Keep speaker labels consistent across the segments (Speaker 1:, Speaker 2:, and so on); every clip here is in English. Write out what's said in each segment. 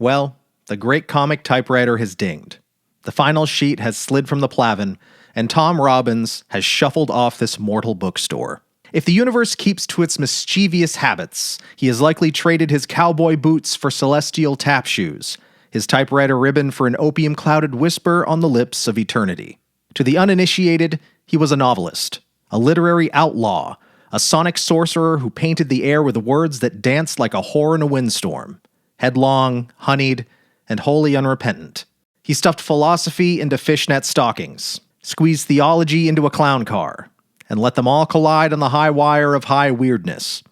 Speaker 1: Well, the great comic typewriter has dinged. The final sheet has slid from the plavin, and Tom Robbins has shuffled off this mortal bookstore. If the universe keeps to its mischievous habits, he has likely traded his cowboy boots for celestial tap shoes, his typewriter ribbon for an opium-clouded whisper on the lips of eternity. To the uninitiated, he was a novelist, a literary outlaw, a sonic sorcerer who painted the air with words that danced like a whore in a windstorm, headlong, honeyed, and wholly unrepentant. He stuffed philosophy into fishnet stockings, squeezed theology into a clown car, and let them all collide on the high wire of high weirdness.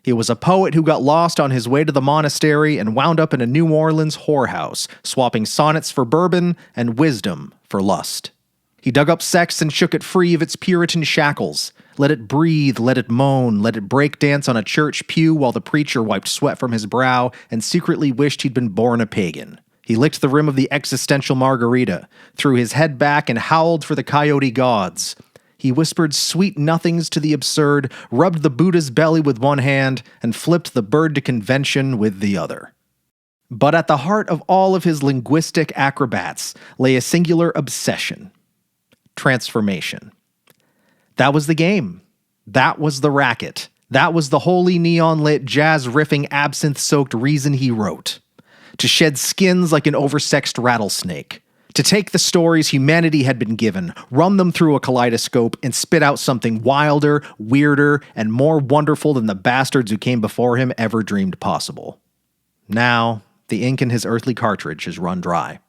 Speaker 1: He was a poet who got lost on his way to the monastery and wound up in a New Orleans whorehouse, swapping sonnets for bourbon and wisdom for lust. He dug up sex and shook it free of its Puritan shackles. Let it breathe, let it moan, let it break dance on a church pew while the preacher wiped sweat from his brow and secretly wished he'd been born a pagan. He licked the rim of the existential margarita, threw his head back and howled for the coyote gods. He whispered sweet nothings to the absurd, rubbed the Buddha's belly with one hand, and flipped the bird to convention with the other. But at the heart of all of his linguistic acrobats lay a singular obsession: transformation. That was the game. That was the racket. That was the holy neon-lit, jazz-riffing, absinthe-soaked reason he wrote. To shed skins like an oversexed rattlesnake. To take the stories humanity had been given, run them through a kaleidoscope, and spit out something wilder, weirder, and more wonderful than the bastards who came before him ever dreamed possible. Now, the ink in his earthly cartridge has run dry.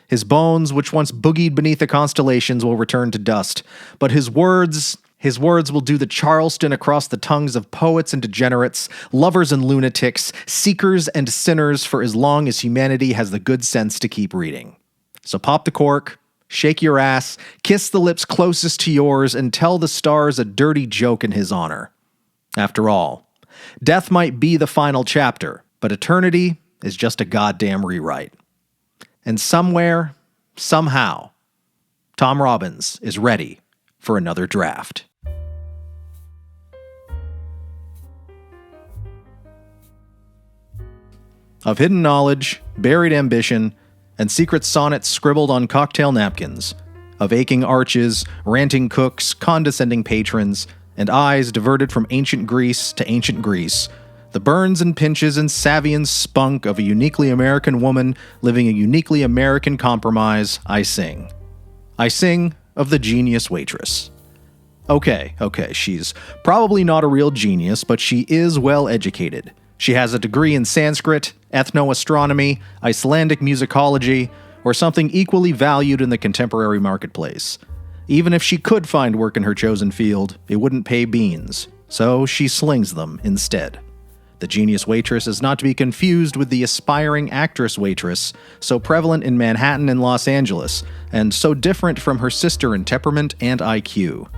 Speaker 1: His bones, which once boogied beneath the constellations, will return to dust, but his words will do the Charleston across the tongues of poets and degenerates, lovers and lunatics, seekers and sinners for as long as humanity has the good sense to keep reading. So pop the cork, shake your ass, kiss the lips closest to yours, and tell the stars a dirty joke in his honor. After all, death might be the final chapter, but eternity is just a goddamn rewrite. And somewhere, somehow, Tom Robbins is ready for another draft. Of hidden knowledge, buried ambition, and secret sonnets scribbled on cocktail napkins, of aching arches, ranting cooks, condescending patrons, and eyes diverted from ancient Greece to ancient Greece, the burns and pinches and Savian spunk of a uniquely American woman living a uniquely American compromise, I sing. I sing of the genius waitress. Okay, she's probably not a real genius, but she is well educated. She has a degree in Sanskrit, ethnoastronomy, Icelandic musicology, or something equally valued in the contemporary marketplace. Even if she could find work in her chosen field, it wouldn't pay beans, so she slings them instead. The genius waitress is not to be confused with the aspiring actress waitress, so prevalent in Manhattan and Los Angeles, and so different from her sister in temperament and IQ.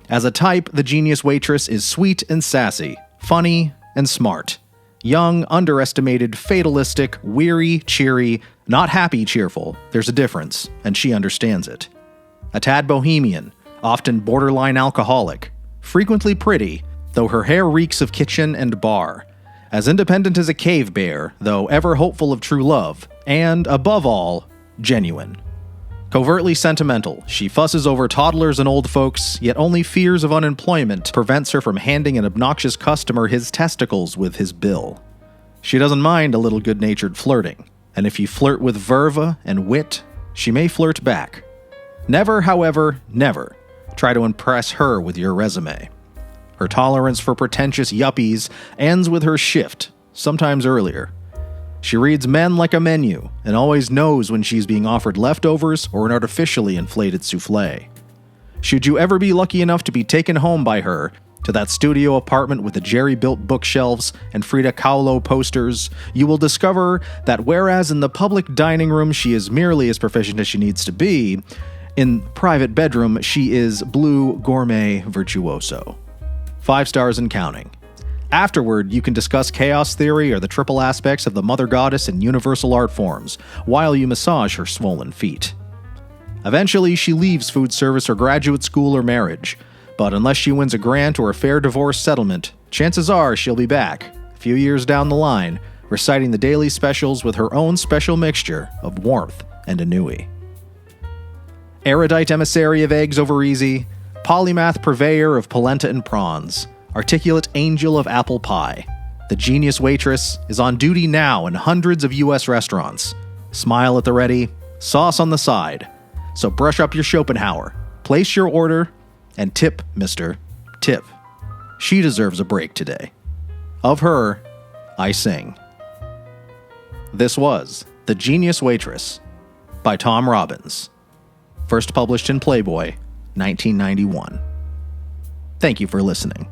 Speaker 1: As a type, the genius waitress is sweet and sassy, funny and smart. Young, underestimated, fatalistic, weary, cheery, not happy, cheerful. There's a difference, and she understands it. A tad bohemian, often borderline alcoholic, frequently pretty, though her hair reeks of kitchen and bar. As independent as a cave bear, though ever hopeful of true love, and, above all, genuine. Covertly sentimental, she fusses over toddlers and old folks, yet only fears of unemployment prevents her from handing an obnoxious customer his testicles with his bill. She doesn't mind a little good-natured flirting, and if you flirt with verve and wit, she may flirt back. Never, however, never try to impress her with your resume. Her tolerance for pretentious yuppies ends with her shift, sometimes earlier. She reads men like a menu, and always knows when she's being offered leftovers or an artificially inflated souffle. Should you ever be lucky enough to be taken home by her, to that studio apartment with the jerry-built bookshelves and Frida Kahlo posters, you will discover that whereas in the public dining room she is merely as proficient as she needs to be, in private bedroom she is blue gourmet virtuoso. 5 stars and counting. Afterward, you can discuss chaos theory or the triple aspects of the mother goddess in universal art forms, while you massage her swollen feet. Eventually, she leaves food service or graduate school or marriage, but unless she wins a grant or a fair divorce settlement, chances are she'll be back, a few years down the line, reciting the daily specials with her own special mixture of warmth and ennui. Erudite emissary of eggs over easy, polymath purveyor of polenta and prawns, articulate angel of apple pie, the genius waitress is on duty now in hundreds of U.S. restaurants. Smile at the ready, sauce on the side. So brush up your Schopenhauer, place your order, and tip, mister, tip. She deserves a break today. Of her, I sing. This was The Genius Waitress by Tom Robbins. First published in Playboy, 1991. Thank you for listening.